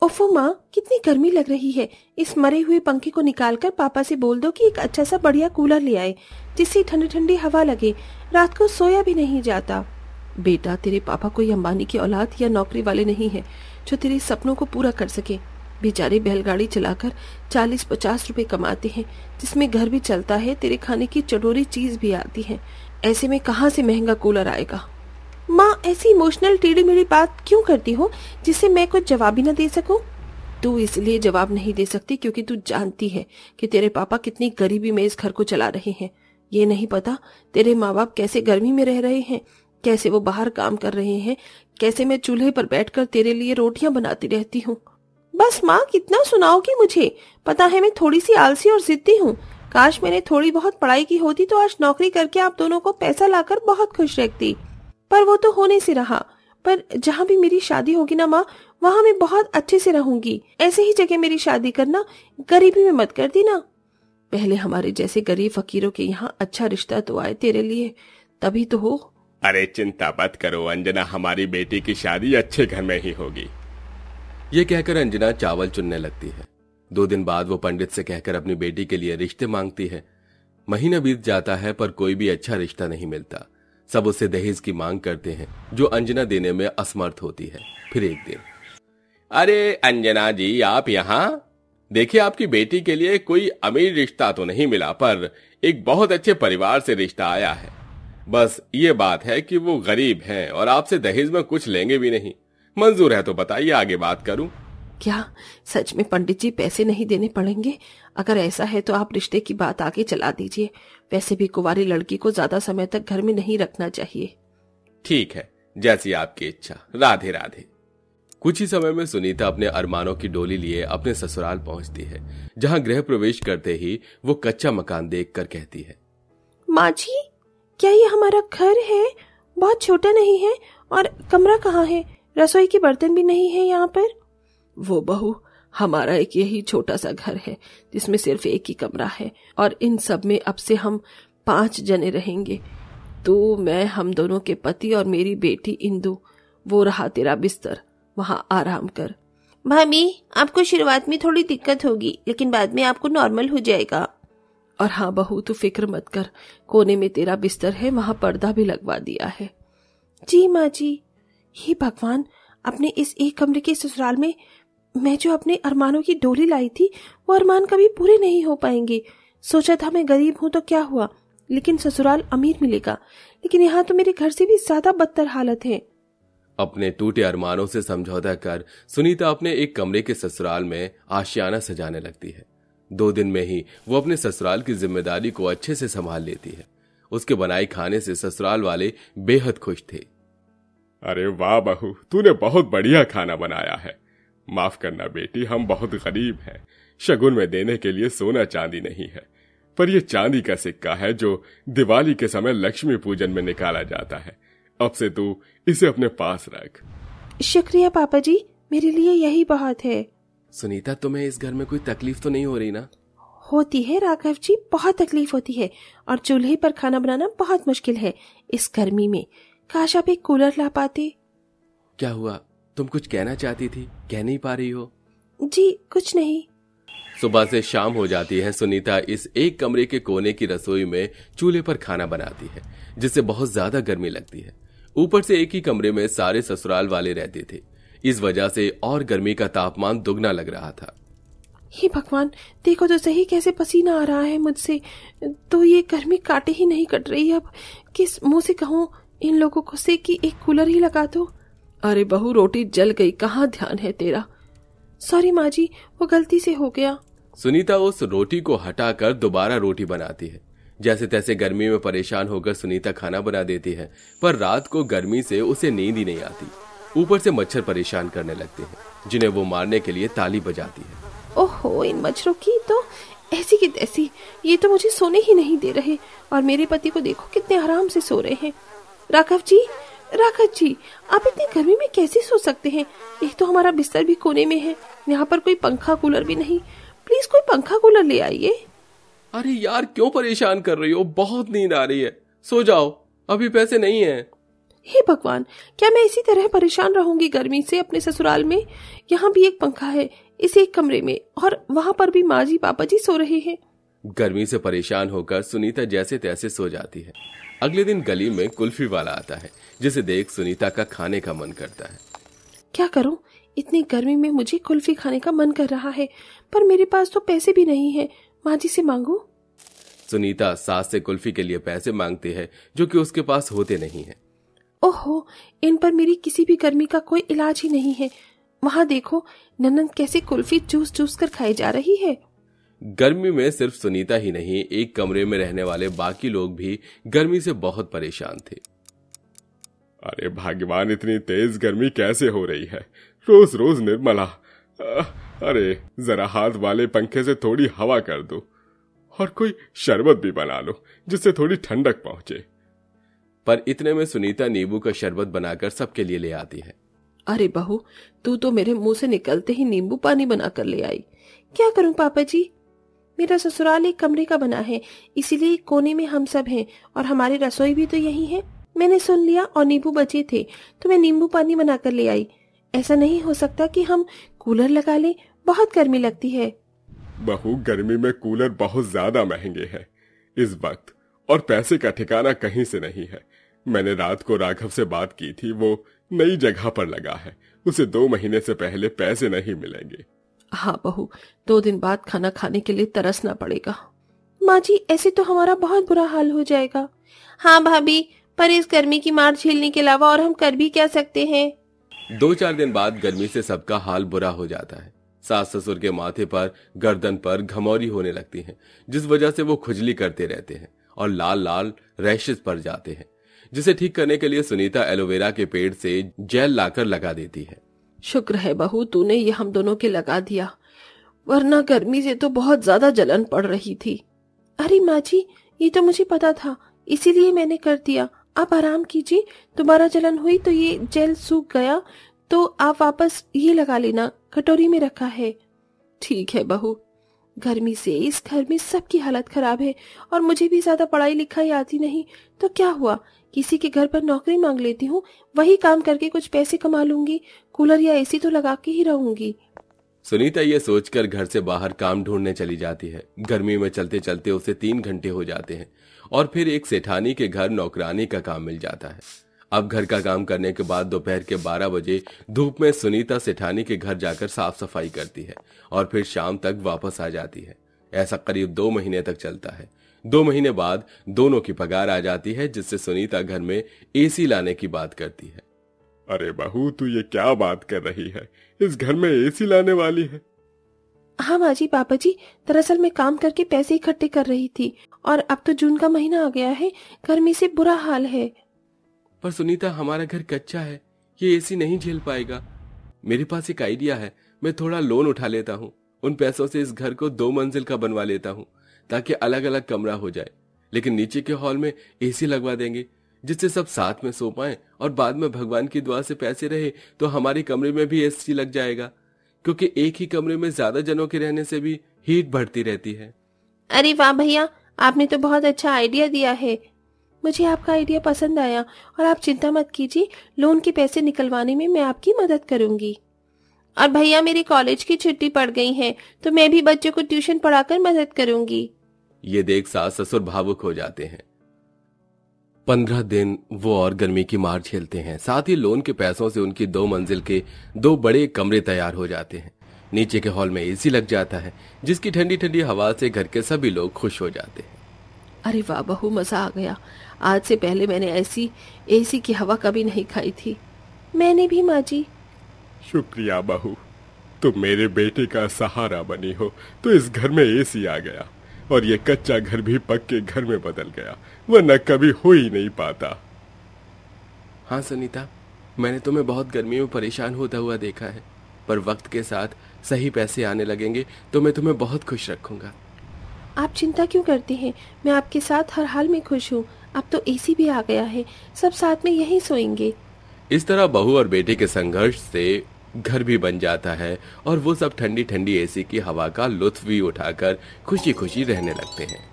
ओफो माँ, कितनी गर्मी लग रही है। इस मरे हुए पंखे को निकालकर पापा से बोल दो कि एक अच्छा सा बढ़िया कूलर ले आए, जिससे ठंडी ठंडी हवा लगे। रात को सोया भी नहीं जाता। बेटा, तेरे पापा कोई अंबानी की औलाद या नौकरी वाले नहीं है जो तेरे सपनों को पूरा कर सके। बेचारे बैलगाड़ी चलाकर 40-50 रुपए कमाते हैं, जिसमें घर भी चलता है, तेरे खाने की चटोरी चीज भी आती है। ऐसे में कहाँ से महंगा कूलर आएगा? माँ, ऐसी इमोशनल टेढ़ी मेढ़ी बात क्यों करती हो जिससे मैं कुछ जवाब ही न दे सकूं? तू इसलिए जवाब नहीं दे सकती क्योंकि तू जानती है कि तेरे पापा कितनी गरीबी में इस घर को चला रहे हैं। ये नहीं पता तेरे माँ बाप कैसे गर्मी में रह रहे हैं, कैसे वो बाहर काम कर रहे हैं, कैसे मैं चूल्हे पर बैठकर तेरे लिए रोटियां बनाती रहती हूँ। बस माँ, कितना सुनाओगी मुझे? पता है मैं थोड़ी सी आलसी और जिद्दी हूँ। काश मैंने थोड़ी बहुत पढ़ाई की होती तो आज नौकरी करके आप दोनों को पैसा लाकर बहुत खुश रखती, पर वो तो होने से रहा। पर जहाँ भी मेरी शादी होगी ना माँ, वहाँ मैं बहुत अच्छे से रहूंगी। ऐसे ही जगह मेरी शादी करना, गरीबी में मत कर देना। पहले हमारे जैसे गरीब फकीरों के यहाँ अच्छा रिश्ता तो आए तेरे लिए, तभी तो हो। अरे चिंता मत करो अंजना, हमारी बेटी की शादी अच्छे घर में ही होगी। ये कहकर अंजना चावल चुनने लगती है। 2 दिन बाद वो पंडित से कहकर अपनी बेटी के लिए रिश्ते मांगती है। महीना बीत जाता है पर कोई भी अच्छा रिश्ता नहीं मिलता। सब उससे दहेज की मांग करते हैं जो अंजना देने में असमर्थ होती है। फिर एक दिन, अरे अंजना जी, आप यहाँ देखिए, आपकी बेटी के लिए कोई अमीर रिश्ता तो नहीं मिला, पर एक बहुत अच्छे परिवार से रिश्ता आया है। बस ये बात है कि वो गरीब हैं और आपसे दहेज में कुछ लेंगे भी नहीं। मंजूर है तो बताइए, आगे बात करूं? क्या सच में पंडित जी पैसे नहीं देने पड़ेंगे? अगर ऐसा है तो आप रिश्ते की बात आगे चला दीजिए। वैसे भी कुंवारी लड़की को ज्यादा समय तक घर में नहीं रखना चाहिए। ठीक है, जैसी आपकी इच्छा। राधे राधे। कुछ ही समय में सुनीता अपने अरमानों की डोली लिए अपने ससुराल पहुंचती है, जहां गृह प्रवेश करते ही वो कच्चा मकान देखकर कहती है, माँ जी, क्या ये हमारा घर है? बहुत छोटा नहीं है? और कमरा कहाँ है? रसोई के बर्तन भी नहीं है यहाँ पर। वो बहू, हमारा एक यही छोटा सा घर है जिसमें सिर्फ एक ही कमरा है, और इन सब में अब से हम 5 जने रहेंगे। तू, मैं, हम दोनों के पति और मेरी बेटी इंदु। वो रहा तेरा बिस्तर, वहाँ आराम कर। भाभी, आपको शुरुआत में थोड़ी दिक्कत होगी, लेकिन बाद में आपको नॉर्मल हो जाएगा। और हाँ बहू, तू फिक्र मत कर, कोने में तेरा बिस्तर है, वहाँ पर्दा भी लगवा दिया है। जी माँ जी। हे भगवान, अपने इस एक कमरे के ससुराल में मैं जो अपने अरमानों की डोली लाई थी, वो अरमान कभी पूरे नहीं हो पाएंगे। सोचा था मैं गरीब हूं तो क्या हुआ, लेकिन ससुराल अमीर मिलेगा, लेकिन यहाँ तो मेरे घर से भी ज्यादा बदतर हालत है। अपने टूटे अरमानों से समझौता कर सुनीता अपने एक कमरे के ससुराल में आशियाना सजाने लगती है। 2 दिन में ही वो अपने ससुराल की जिम्मेदारी को अच्छे से संभाल लेती है। उसके बनाए खाने से ससुराल वाले बेहद खुश थे। अरे वाह बहू, तूने बहुत बढ़िया खाना बनाया है। माफ करना बेटी, हम बहुत गरीब हैं। शगुन में देने के लिए सोना चांदी नहीं है, पर यह चांदी का सिक्का है जो दिवाली के समय लक्ष्मी पूजन में निकाला जाता है। अब से तू इसे अपने पास रख। शुक्रिया पापा जी, मेरे लिए यही बहुत है। सुनीता, तुम्हें इस घर में कोई तकलीफ तो नहीं हो रही ना? होती है राघव जी, बहुत तकलीफ होती है, और चूल्हे पर खाना बनाना बहुत मुश्किल है इस गर्मी में। काश आप एक कूलर ला पाते। क्या हुआ? तुम कुछ कहना चाहती थी, कह नहीं पा रही हो? जी कुछ नहीं। सुबह से शाम हो जाती है। सुनीता इस एक कमरे के कोने की रसोई में चूल्हे पर खाना बनाती है, जिससे बहुत ज्यादा गर्मी लगती है। ऊपर से एक ही कमरे में सारे ससुराल वाले रहते थे, इस वजह से और गर्मी का तापमान दुगना लग रहा था। हे भगवान, देखो तो सही कैसे पसीना आ रहा है मुझसे। तो ये गर्मी काटे ही नहीं कट रही। अब किस मुंह से कहूँ इन लोगों को से कि एक कूलर ही लगा दो। अरे बहू, रोटी जल गई, कहाँ ध्यान है तेरा? सॉरी माँ जी, वो गलती से हो गया। सुनीता उस रोटी को हटाकर दोबारा रोटी बनाती है। जैसे तैसे गर्मी में परेशान होकर सुनीता खाना बना देती है, पर रात को गर्मी से उसे नींद ही नहीं आती। ऊपर से मच्छर परेशान करने लगते हैं, जिन्हें वो मारने के लिए ताली बजाती है। ओहो, इन मच्छरों की तो ऐसी की तैसी, ये तो मुझे सोने ही नहीं दे रहे, और मेरे पति को देखो कितने आराम से सो रहे हैं। राघव जी, आप इतनी गर्मी में कैसे सो सकते हैं? एक तो हमारा बिस्तर भी कोने में है, यहाँ पर कोई पंखा कूलर भी नहीं। प्लीज कोई पंखा कूलर ले आइए। अरे यार, क्यों परेशान कर रही हो? बहुत नींद आ रही है, सो जाओ, अभी पैसे नहीं है। हे भगवान, क्या मैं इसी तरह परेशान रहूंगी गर्मी से अपने ससुराल में? यहाँ भी एक पंखा है इस एक कमरे में, और वहाँ पर भी माँ जी पापा जी सो रहे हैं। गर्मी से परेशान होकर सुनीता जैसे तैसे सो जाती है। अगले दिन गली में कुल्फी वाला आता है, जिसे देख सुनीता का खाने का मन करता है। क्या करूं, इतनी गर्मी में मुझे कुल्फी खाने का मन कर रहा है, पर मेरे पास तो पैसे भी नहीं है। माँ जी से मांगू? सुनीता सास से कुल्फी के लिए पैसे मांगती है, जो कि उसके पास होते नहीं है। ओहो, इन पर मेरी किसी भी गर्मी का कोई इलाज ही नहीं है। वहाँ देखो, ननंद कैसे कुल्फी चूस चूस कर खाई जा रही है। गर्मी में सिर्फ सुनीता ही नहीं, एक कमरे में रहने वाले बाकी लोग भी गर्मी से बहुत परेशान थे। अरे भगवान, इतनी तेज गर्मी कैसे हो रही है? रोज रोज निर्मला, अरे जरा हाथ वाले पंखे से थोड़ी हवा कर दो, और कोई शरबत भी बना लो जिससे थोड़ी ठंडक पहुंचे। पर इतने में सुनीता नींबू का शरबत बनाकर सबके लिए ले आती है। अरे बहू, तू तो मेरे मुंह से निकलते ही नींबू पानी बनाकर ले आई। क्या करूं पापा जी, मेरा ससुराल एक कमरे का बना है, इसीलिए एक कोने में हम सब हैं, और हमारी रसोई भी तो यही है। मैंने सुन लिया और नींबू बचे थे तो मैं नींबू पानी बनाकर ले आई। ऐसा नहीं हो सकता कि हम कूलर लगा लें? बहुत गर्मी लगती है। बहू, गर्मी में कूलर बहुत ज्यादा महंगे हैं इस वक्त, और पैसे का ठिकाना कहीं से नहीं है। मैंने रात को राघव से बात की थी, वो नई जगह पर लगा है, उसे 2 महीने से पहले पैसे नहीं मिलेंगे। हाँ बहू, 2 दिन बाद खाना खाने के लिए तरसना पड़ेगा। माँ जी, ऐसे तो हमारा बहुत बुरा हाल हो जाएगा। हाँ भाभी, पर इस गर्मी की मार झेलने के अलावा और हम कर भी क्या सकते हैं? 2-4 दिन बाद गर्मी से सबका हाल बुरा हो जाता है। सास ससुर के माथे पर, गर्दन पर घमौरी होने लगती है, जिस वजह से वो खुजली करते रहते हैं और लाल लाल रैशेस पड़ जाते हैं, जिसे ठीक करने के लिए सुनीता एलोवेरा के पेड़ से जेल लाकर लगा देती है। शुक्र है बहू, तूने ये हम दोनों के लगा दिया, वरना गर्मी से तो बहुत ज्यादा जलन पड़ रही थी। अरे माँ जी, ये तो मुझे पता था, इसीलिए मैंने कर दिया। आप आराम कीजिए, दोबारा जलन हुई तो ये जेल सूख गया तो आप वापस ये लगा लेना, कटोरी में रखा है। ठीक है बहू। गर्मी से इस घर में सबकी हालत खराब है, और मुझे भी ज्यादा पढ़ाई लिखाई आती नहीं, तो क्या हुआ, किसी के घर पर नौकरी मांग लेती हूँ, वही काम करके कुछ पैसे कमा लूंगी, कूलर या एसी तो लगा के ही रहूंगी। सुनीता ये सोचकर घर से बाहर काम ढूंढने चली जाती है। गर्मी में चलते चलते उसे 3 घंटे हो जाते हैं, और फिर एक सेठानी के घर नौकरानी का काम मिल जाता है। अब घर का काम करने के बाद दोपहर के 12 बजे धूप में सुनीता सेठानी के घर जाकर साफ सफाई करती है, और फिर शाम तक वापस आ जाती है। ऐसा करीब 2 महीने तक चलता है। 2 महीने बाद दोनों की पगार आ जाती है, जिससे सुनीता घर में एसी लाने की बात करती है। अरे बहू, तू ये क्या बात कर रही है? इस घर में एसी लाने वाली है? हाँ माँ जी पापा जी, दरअसल मैं काम करके पैसे इकट्ठे कर रही थी, और अब तो जून का महीना आ गया है, गर्मी से बुरा हाल है। पर सुनीता, हमारा घर कच्चा है, ये एसी नहीं झेल पाएगा। मेरे पास एक आइडिया है, मैं थोड़ा लोन उठा लेता हूँ, उन पैसों से इस घर को 2 मंजिल का बनवा लेता हूँ, ताकि अलग अलग कमरा हो जाए, लेकिन नीचे के हॉल में एसी लगवा देंगे, जिससे सब साथ में सो पाएं, और बाद में भगवान की दुआ से पैसे रहे तो हमारे कमरे में भी एसी लग जाएगा, क्योंकि एक ही कमरे में ज्यादा जनों के रहने से भी हीट बढ़ती रहती है। अरे वाह भैया, आपने तो बहुत अच्छा आइडिया दिया है। मुझे आपका आइडिया पसंद आया, और आप चिंता मत कीजिए, लोन के पैसे निकलवाने में मैं आपकी मदद करूंगी। और भैया, मेरी कॉलेज की छुट्टी पड़ गई है, तो मैं भी बच्चों को ट्यूशन पढ़ाकर मदद करूंगी। ये देख सास ससुर भावुक हो जाते हैं। 15 दिन वो और गर्मी की मार झेलते हैं। साथ ही लोन के पैसों से उनकी 2 मंजिल के 2 बड़े कमरे तैयार हो जाते हैं। नीचे के हॉल में एसी लग जाता है, जिसकी ठंडी ठंडी हवा से घर के सभी लोग खुश हो जाते हैं। अरे वाह बहू, मजा आ गया। आज से पहले मैंने ऐसी एसी की हवा कभी नहीं खाई थी। मैंने भी माँ जी। शुक्रिया बहू, तुम मेरे बेटे का सहारा बनी हो, तो इस घर में एसी आ गया, और ये कच्चा घर भी पक्के घर में बदल गया, वरना कभी हो ही नहीं पाता। हाँ सुनीता, मैंने तुम्हें बहुत गर्मी में परेशान होता हुआ देखा है, पर वक्त के साथ सही पैसे आने लगेंगे तो मैं तुम्हें बहुत खुश रखूंगा। आप चिंता क्यों करते हैं, मैं आपके साथ हर हाल में खुश हूँ। अब तो एसी भी आ गया है, सब साथ में यहीं सोएंगे। इस तरह बहू और बेटे के संघर्ष से घर भी बन जाता है, और वो सब ठंडी ठंडी एसी की हवा का लुत्फ भी उठाकर खुशी खुशी रहने लगते हैं।